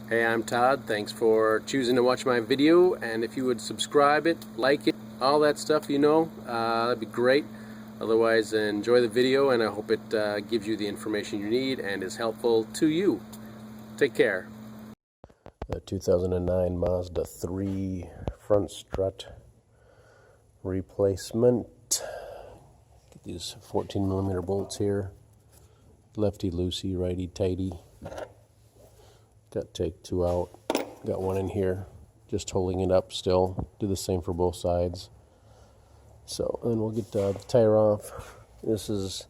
Hey, I'm Todd. Thanks for choosing to watch my video, and if you would subscribe it, like it, all that stuff, that'd be great. Otherwise, enjoy the video, and I hope it gives you the information you need and is helpful to you. Take care. The 2009 Mazda 3 front strut replacement. Get these 14mm bolts here. Lefty loosey, righty tighty. Got to take two out. Got one in here, just holding it up still. Do the same for both sides. So, and then we'll get the tire off. This is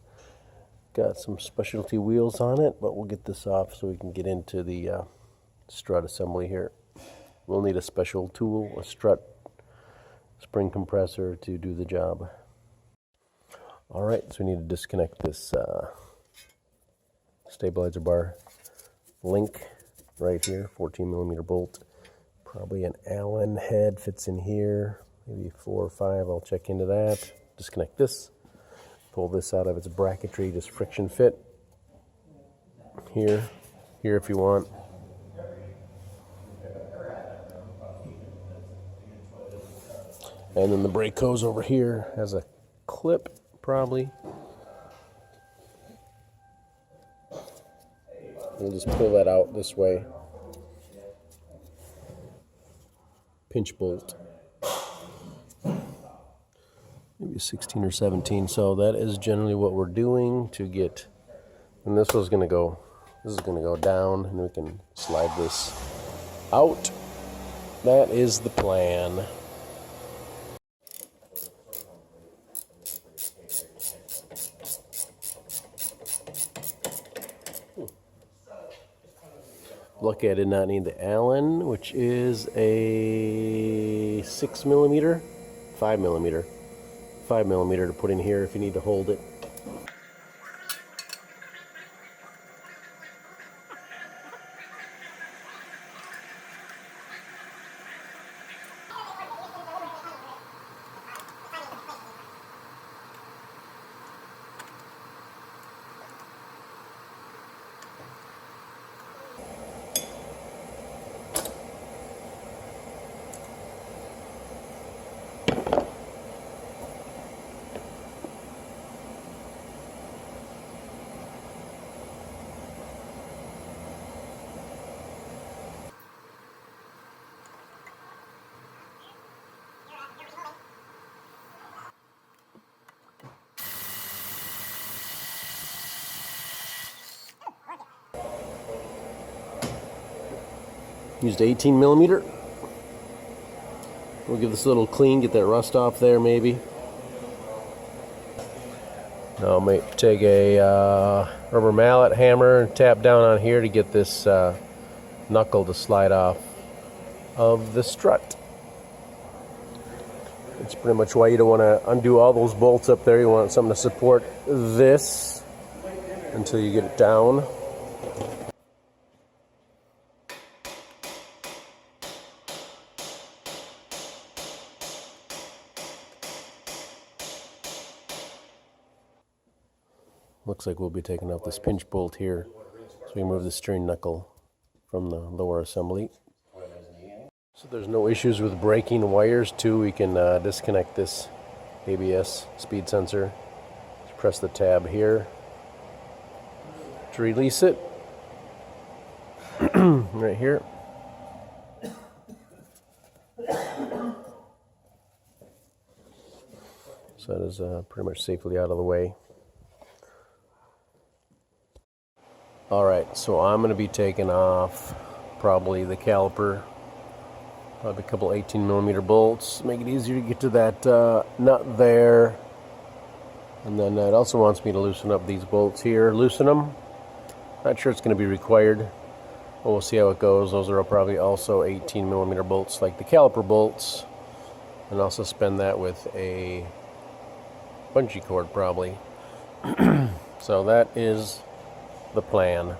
got some specialty wheels on it, but we'll get this off so we can get into the strut assembly here. We'll need a special tool, a strut spring compressor to do the job. Alright, so we need to disconnect this stabilizer bar link right here, 14mm bolt. Probably an Allen head fits in here, maybe 4 or 5. I'll check into that. Disconnect this, pull this out of its bracketry, just friction fit. Here if you want. And then the brake hose over here has a clip, probably. We'll just pull that out this way. Pinch bolt. Maybe 16 or 17. So that is generally what we're doing to get. And this is going to go down, and we can slide this out. That is the plan. Lucky I did not need the Allen, which is a 6mm, 5mm to put in here if you need to hold it. Used 18mm. We'll give this a little clean, get that rust off there maybe. Now I might take a rubber mallet hammer and tap down on here to get this knuckle to slide off of the strut. It's pretty much why you don't want to undo all those bolts up there. You want something to support this until you get it down. Looks like we'll be taking out this pinch bolt here, so we move the steering knuckle from the lower assembly. So there's no issues with breaking wires too. We can disconnect this ABS speed sensor. Just press the tab here to release it. Right here. So that is pretty much safely out of the way. Alright, so I'm going to be taking off probably the caliper, probably a couple 18mm bolts, make it easier to get to that nut there. And then it also wants me to loosen up these bolts here, loosen them. Not sure it's going to be required, but we'll see how it goes. Those are probably also 18mm bolts like the caliper bolts, and I'll suspend that with a bungee cord probably. So that is the plan.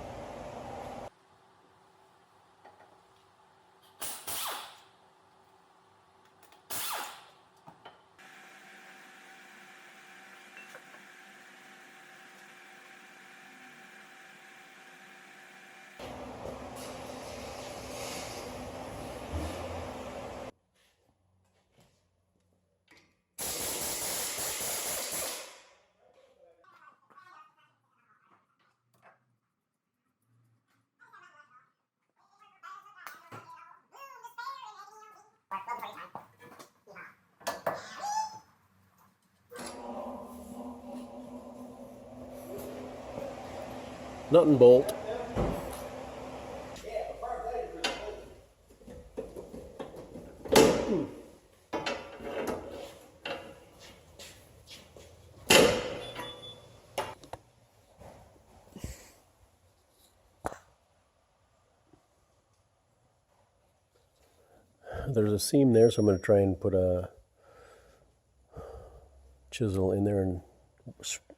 nut and bolt. There's a seam there, so I'm going to try and put a chisel in there and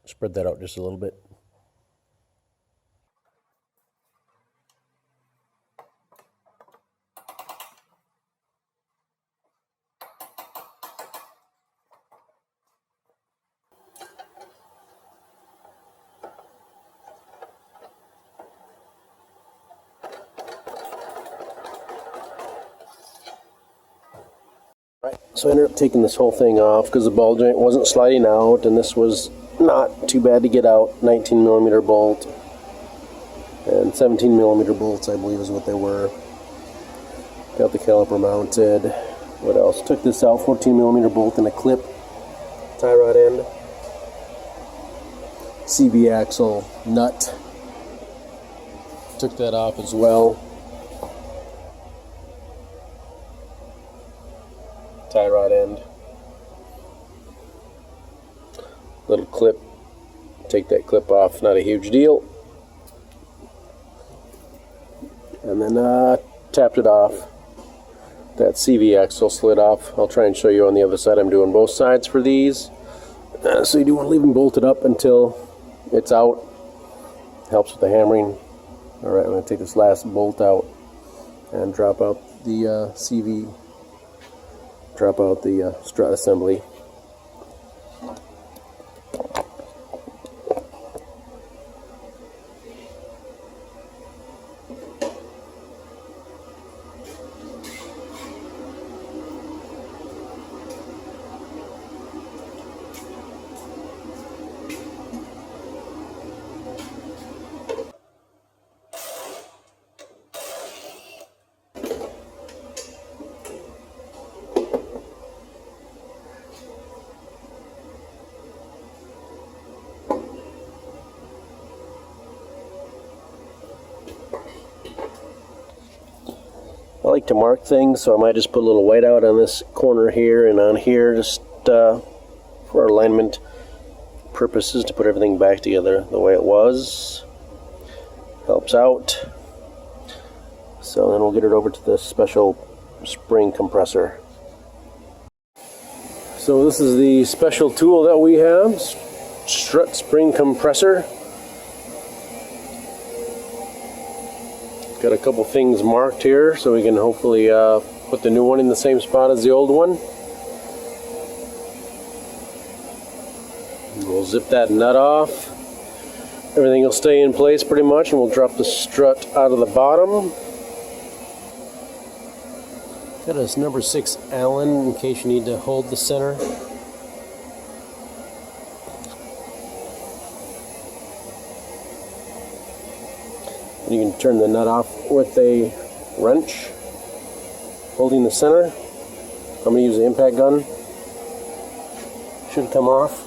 spread that out just a little bit. Right, so I ended up taking this whole thing off because the ball joint wasn't sliding out, and this was not too bad to get out. 19 millimeter bolt and 17 millimeter bolts, I believe, is what they were. Got the caliper mounted. What else? Took this out, 14 millimeter bolt and a clip, tie rod end, CV axle nut. Took that off as well. Tie rod end, little clip, take that clip off, not a huge deal, and then tapped it off. That CV axle slid off. I'll try and show you on the other side. I'm doing both sides for these, so you do want to leave them bolted up until it's out. Helps with the hammering. Alright, I'm going to take this last bolt out and drop out the CV. Drop out the strut assembly. I like to mark things, so I might just put a little white out on this corner here and on here, just for alignment purposes, to put everything back together the way it was. Helps out. So then we'll get it over to the special spring compressor. So this is the special tool that we have, Strut spring compressor. Got a couple things marked here so we can hopefully put the new one in the same spot as the old one. We'll zip that nut off. Everything will stay in place pretty much, and we'll drop the strut out of the bottom. Got this number 6 Allen in case you need to hold the center. You can turn the nut off with a wrench, holding the center. I'm going to use the impact gun. Should come off.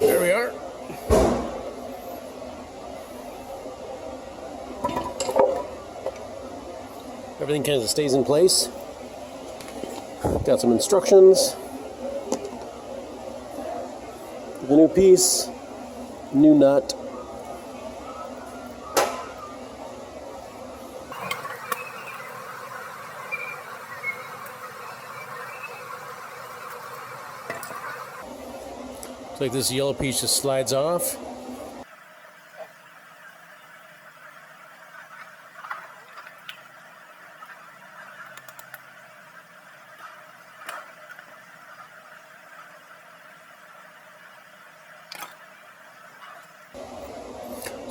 There we are. Everything kind of stays in place. Got some instructions. The new piece, new nut. Looks like this yellow piece just slides off.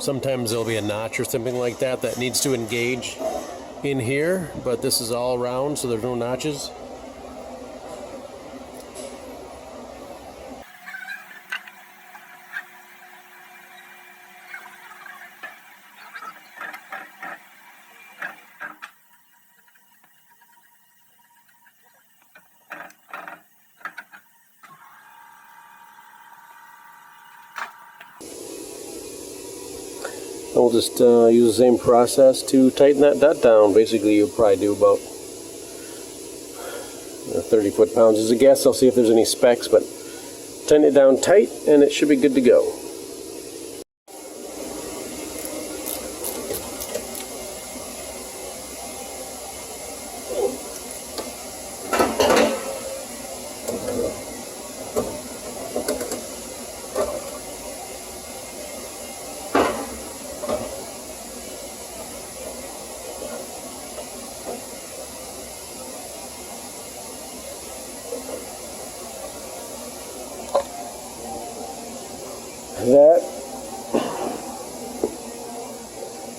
Sometimes there'll be a notch or something like that that needs to engage in here, but this is all round, so there's no notches. We'll just use the same process to tighten that dot down. Basically, you'll probably do about 30 foot-pounds is a guess. I'll see if there's any specks, but tighten it down tight and it should be good to go.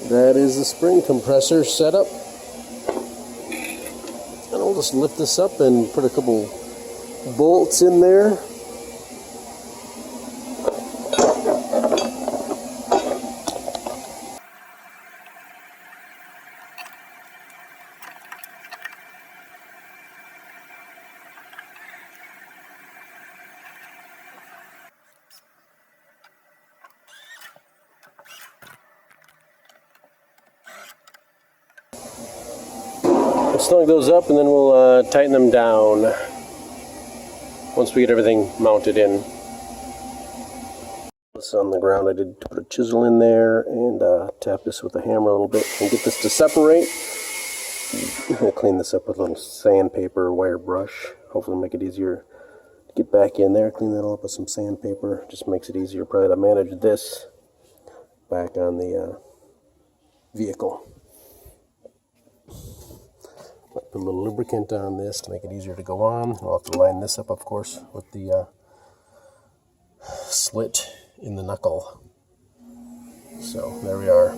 That is the spring compressor setup. And I'll just lift this up and put a couple bolts in there. Snug those up and then we'll tighten them down once we get everything mounted in. This on the ground, I did put a chisel in there and tap this with a hammer a little bit and get this to separate. I'm going to clean this up with a little sandpaper wire brush. Hopefully make it easier to get back in there. Clean that all up with some sandpaper. Just makes it easier probably to manage this back on the vehicle. Put a little lubricant on this to make it easier to go on. I'll have to line this up, of course, with the slit in the knuckle. So there we are.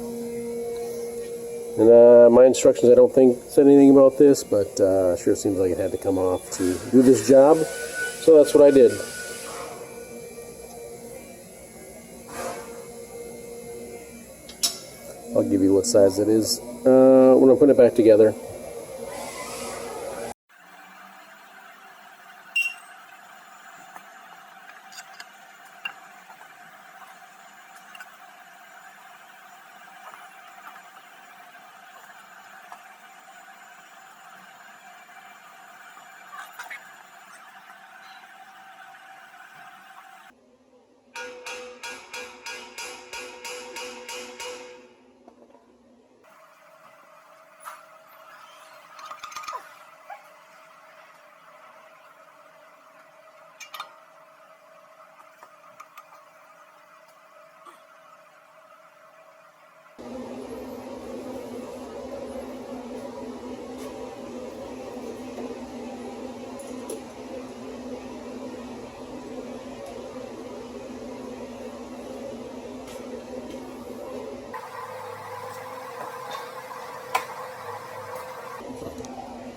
And my instructions, I don't think said anything about this, but sure seems like it had to come off to do this job. So that's what I did. I'll give you what size it is when I put it back together.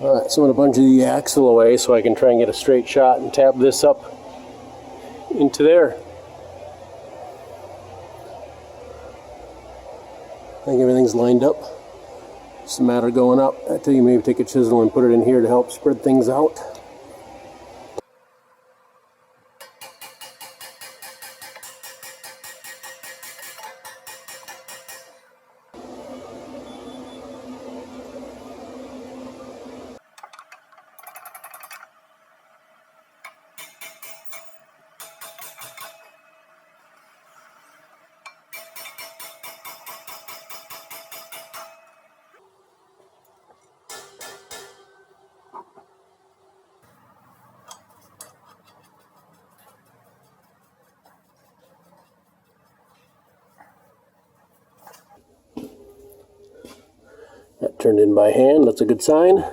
Alright, so I'm going to bunch the axle away so I can try and get a straight shot and tap this up into there. I think everything's lined up. It's a matter of going up. I tell you, maybe take a chisel and put it in here to help spread things out. That turned in by hand, that's a good sign.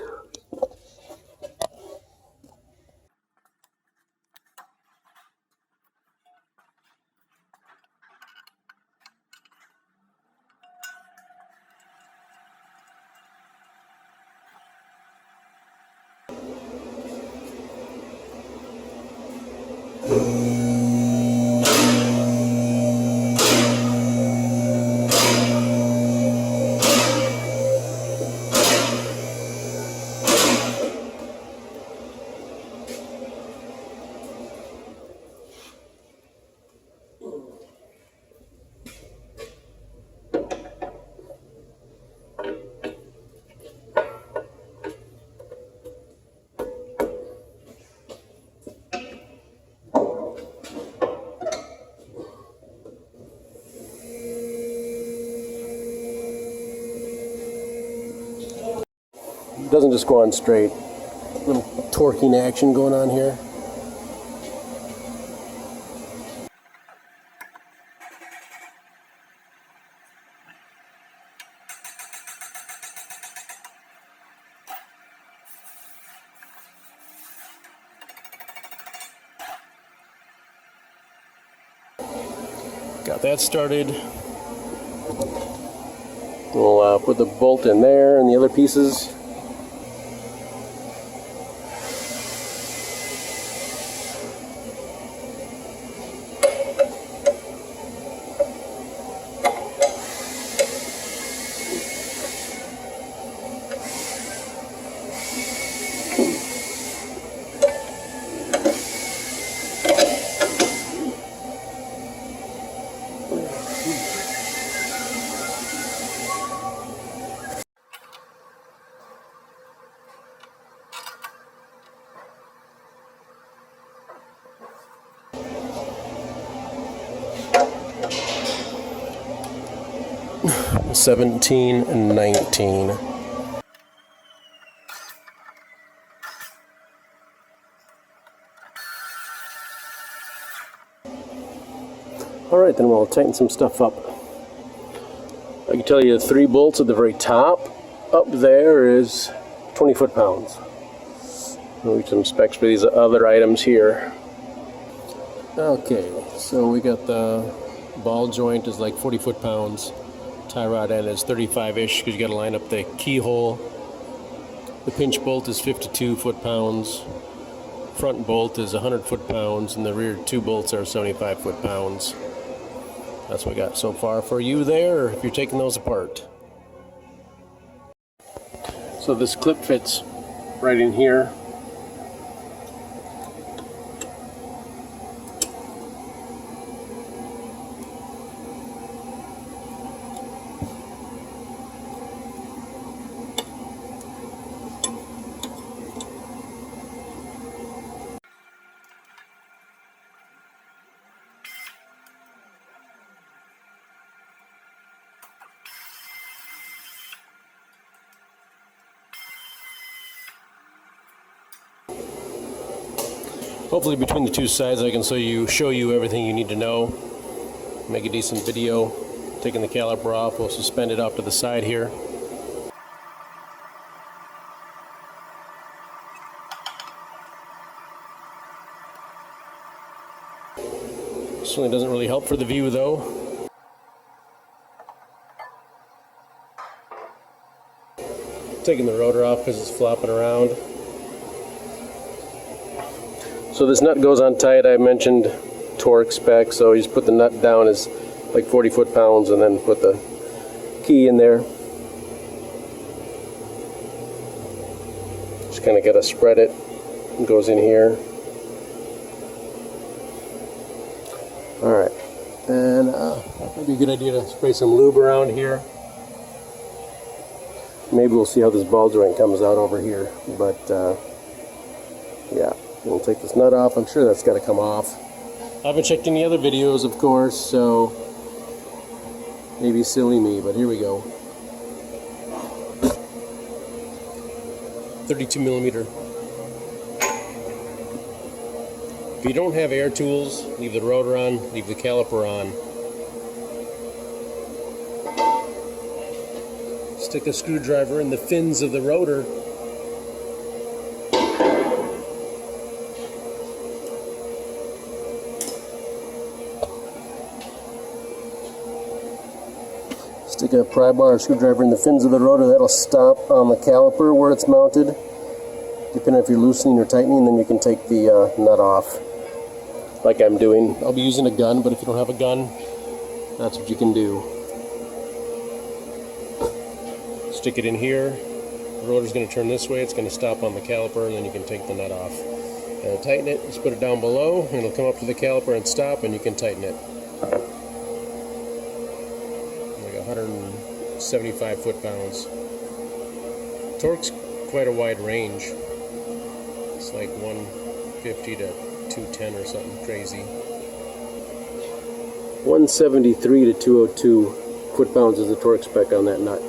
doesn't just go on straight. A little torquing action going on here. Got that started. We'll put the bolt in there and the other pieces. $17 and $19. Alright, then we'll tighten some stuff up. I can tell you 3 bolts at the very top. Up there is 20 foot-pounds. We'll get some specs for these other items here. Okay, so we got the ball joint is like 40 foot-pounds. Tie rod end is 35-ish because you got to line up the keyhole. The pinch bolt is 52 foot-pounds. Front bolt is 100 foot-pounds, and the rear 2 bolts are 75 foot-pounds. That's what we got so far for you there, if you're taking those apart. So this clip fits right in here. Hopefully between the two sides I can show you everything you need to know. Make a decent video. Taking the caliper off, we'll suspend it off to the side here. Certainly doesn't really help for the view though. Taking the rotor off because it's flopping around. So this nut goes on tight. I mentioned torque spec, so you just put the nut down as like 40 foot-pounds and then put the key in there. Just kind of got to spread it. It goes in here. Alright, and might be a good idea to spray some lube around here. Maybe we'll see how this ball joint comes out over here, but yeah. We'll take this nut off. I'm sure that's got to come off. I haven't checked any other videos, of course, so maybe silly me, but here we go. 32 millimeter. If you don't have air tools, leave the rotor on, leave the caliper on. Stick a screwdriver in the fins of the rotor. Stick a pry bar or screwdriver in the fins of the rotor. That'll stop on the caliper where it's mounted. Depending if you're loosening or tightening, then you can take the nut off, like I'm doing. I'll be using a gun, but if you don't have a gun, that's what you can do. Stick it in here. The rotor's going to turn this way. It's going to stop on the caliper, and then you can take the nut off. And tighten it. Just put it down below, and it'll come up to the caliper and stop, and you can tighten it. 175 foot-pounds. Torque's quite a wide range. It's like 150 to 210 or something crazy. 173 to 202 foot-pounds is the torque spec on that nut.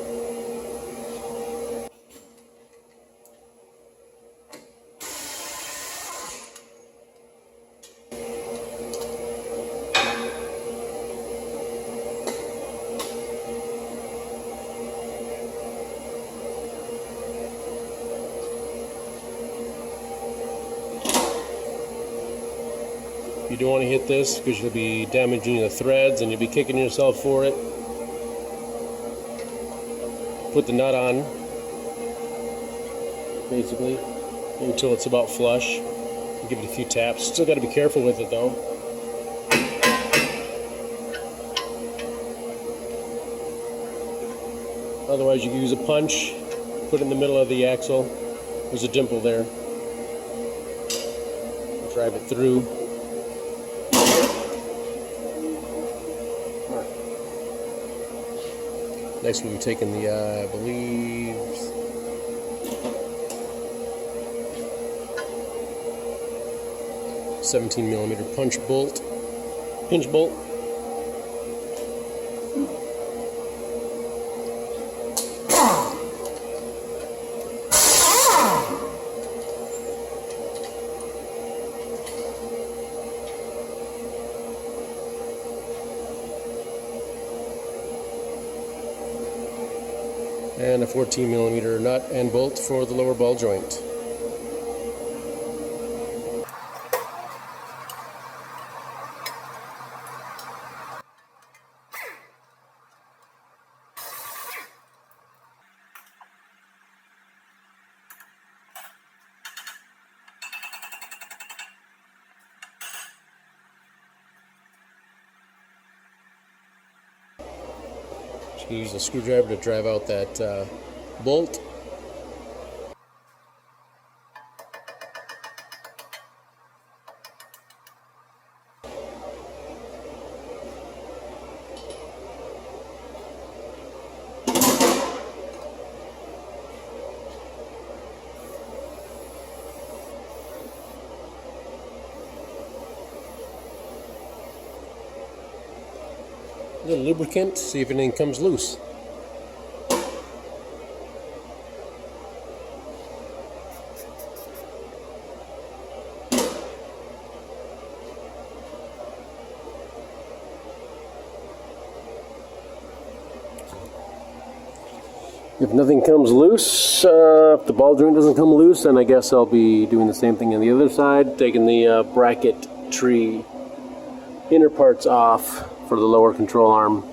You don't want to hit this because you'll be damaging the threads and you'll be kicking yourself for it. Put the nut on, basically, until it's about flush. Give it a few taps. Still got to be careful with it though. Otherwise you can use a punch, put it in the middle of the axle. There's a dimple there. Drive it through. Next we've taken the, I believe, 17mm pinch bolt. And a 14mm nut and bolt for the lower ball joint. You can use a screwdriver to drive out that bolt. A little lubricant, see if anything comes loose. If nothing comes loose, if the ball joint doesn't come loose, then I guess I'll be doing the same thing on the other side, taking the bracket tree inner parts off for the lower control arm.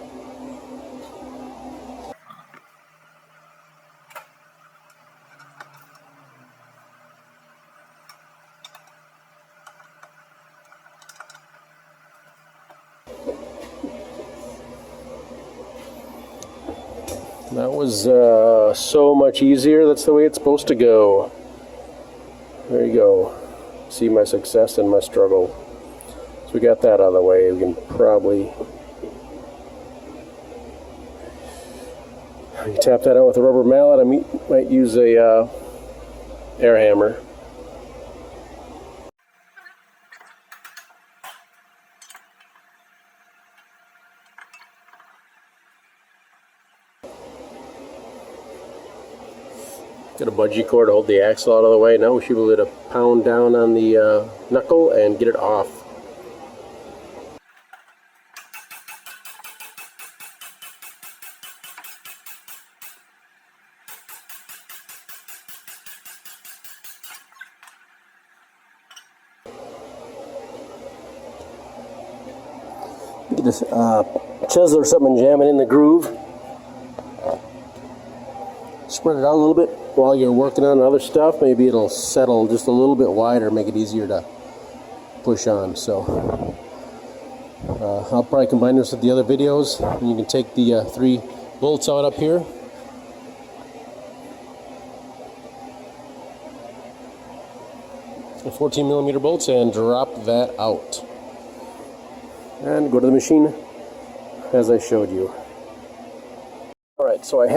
That was so much easier. That's the way it's supposed to go. There you go. See my success and my struggle. So we got that out of the way. We can probably tap that out with a rubber mallet. I might use a air hammer. Got a bungee cord to hold the axle out of the way. Now we should be able to pound down on the knuckle and get it off. Get this chisel or something, jam it in the groove. Spread it out a little bit while you're working on other stuff. Maybe it'll settle just a little bit wider, make it easier to push on. So I'll probably combine this with the other videos. And you can take the 3 bolts out up here. The 14mm bolts, and drop that out. And go to the machine as I showed you. Alright, so I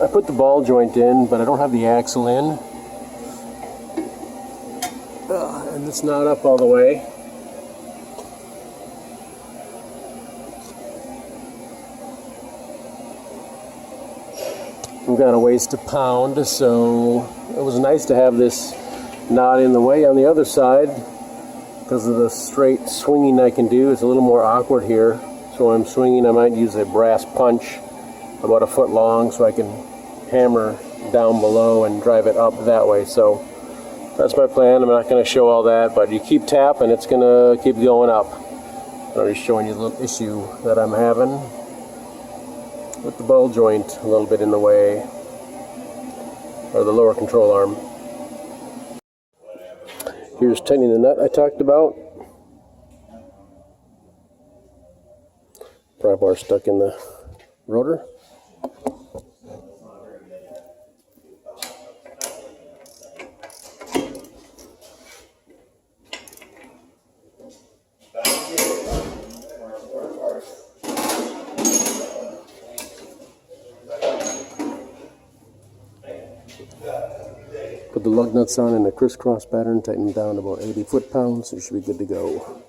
put the ball joint in, but I don't have the axle in. And it's not up all the way. We've got a ways to pound, so it was nice to have this not in the way on the other side because of the straight swinging I can do. It's a little more awkward here, so when I'm swinging I might use a brass punch about 1 foot long so I can hammer down below and drive it up that way. So That's my plan. I'm not going to show all that, but you keep tapping, it's going to keep going up. I'm just showing you the little issue that I'm having with the ball joint a little bit in the way, or the lower control arm. Here's tightening the nut I talked about. Pry bar stuck in the rotor. Put the lug nuts on in a crisscross pattern, tighten them down to about 80 foot-pounds, so you should be good to go.